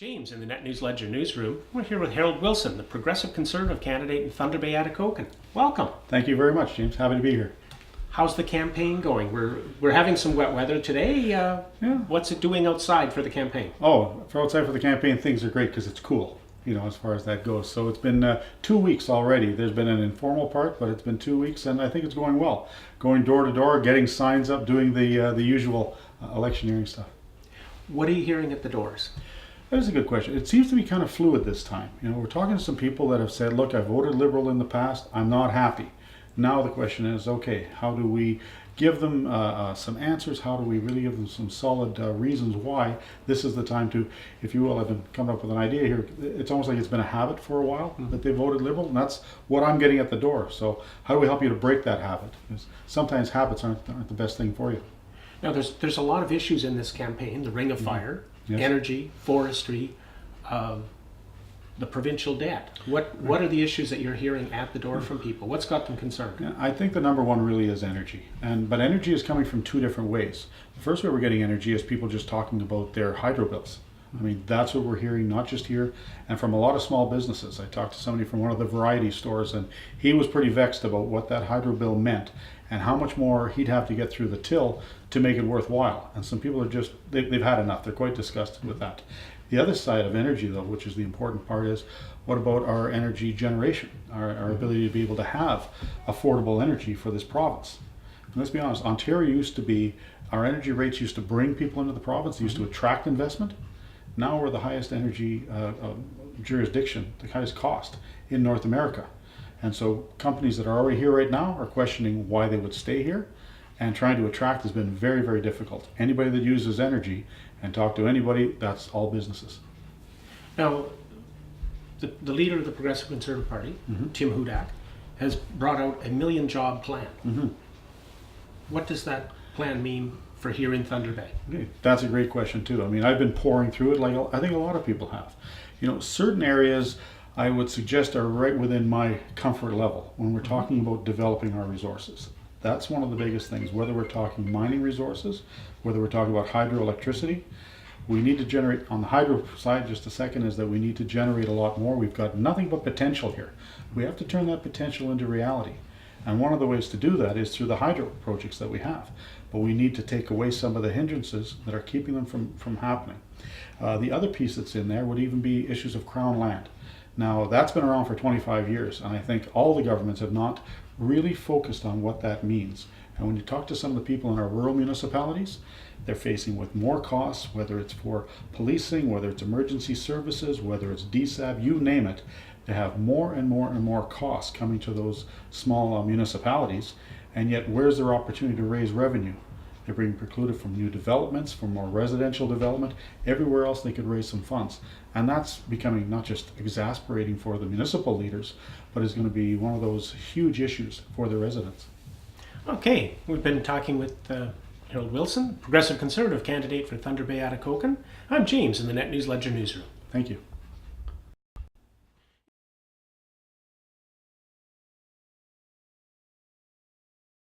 James in the NetNewsLedger Newsroom. We're here with Harold Wilson, the Progressive Conservative candidate in Thunder Bay Atikokan. Welcome. Thank you very much, James. Happy to be here. How's the campaign going? We're having some wet weather today. Yeah. What's it doing outside for the campaign? Oh, for outside for the campaign, things are great because it's cool, as far as that goes. So it's been 2 weeks already. There's been an informal part, but it's been 2 weeks, and I think it's going well. Going door to door, getting signs up, doing the usual electioneering stuff. What are you hearing at the doors? That is a good question. It seems to be kind of fluid this time. We're talking to some people that have said, look, I voted Liberal in the past. I'm not happy. Now the question is, okay, how do we give them some answers? How do we really give them some solid reasons why this is the time to, if you will, I've been coming up with an idea here. It's almost like it's been a habit for a while that they voted Liberal, and that's what I'm getting at the door. So how do we help you to break that habit? Because sometimes habits aren't the best thing for you. Now, there's a lot of issues in this campaign: the Ring of Fire, Yes. energy, forestry, the provincial debt. What are the issues that you're hearing at the door from people? What's got them concerned? Yeah, I think the number one really is energy, but energy is coming from two different ways. The first way we're getting energy is people just talking about their hydro bills. I mean, that's what we're hearing, not just here, and from a lot of small businesses. I talked to somebody from one of the variety stores, and he was pretty vexed about what that hydro bill meant and how much more he'd have to get through the till to make it worthwhile. And some people are just, they've had enough. They're quite disgusted with that. The other side of energy, though, which is the important part, is what about our energy generation, our ability to be able to have affordable energy for this province? And let's be honest, Ontario used to be, our energy rates used to bring people into the province, they used to attract investment. Now we're the highest energy jurisdiction, the highest cost in North America. And so companies that are already here right now are questioning why they would stay here, and trying to attract has been very, very difficult. Anybody that uses energy and talk to anybody, that's all businesses. Now, the leader of the Progressive Conservative Party, Tim Hudak, has brought out a 1 million job plan. What does that plan mean for here in Thunder Bay? Okay. That's a great question too. I mean, I've been pouring through it like I think a lot of people have. Certain areas I would suggest are right within my comfort level when we're talking about developing our resources. That's one of the biggest things, whether we're talking mining resources, whether we're talking about hydroelectricity. We need to generate, on the hydro side, just a second, is that we need to generate a lot more. We've got nothing but potential here. We have to turn that potential into reality. And one of the ways to do that is through the hydro projects that we have. But we need to take away some of the hindrances that are keeping them from happening. The other piece that's in there would even be issues of Crown land. Now, that's been around for 25 years, and I think all the governments have not really focused on what that means. And when you talk to some of the people in our rural municipalities, they're facing with more costs, whether it's for policing, whether it's emergency services, whether it's DSAB, you name it. They have more and more and more costs coming to those small municipalities, and yet where's their opportunity to raise revenue? They're being precluded from new developments, from more residential development. Everywhere else they could raise some funds. And that's becoming not just exasperating for the municipal leaders, but is going to be one of those huge issues for the residents. Okay, we've been talking with Harold Wilson, Progressive Conservative candidate for Thunder Bay Atikokan. I'm James in the NetNewsLedger Newsroom. Thank you.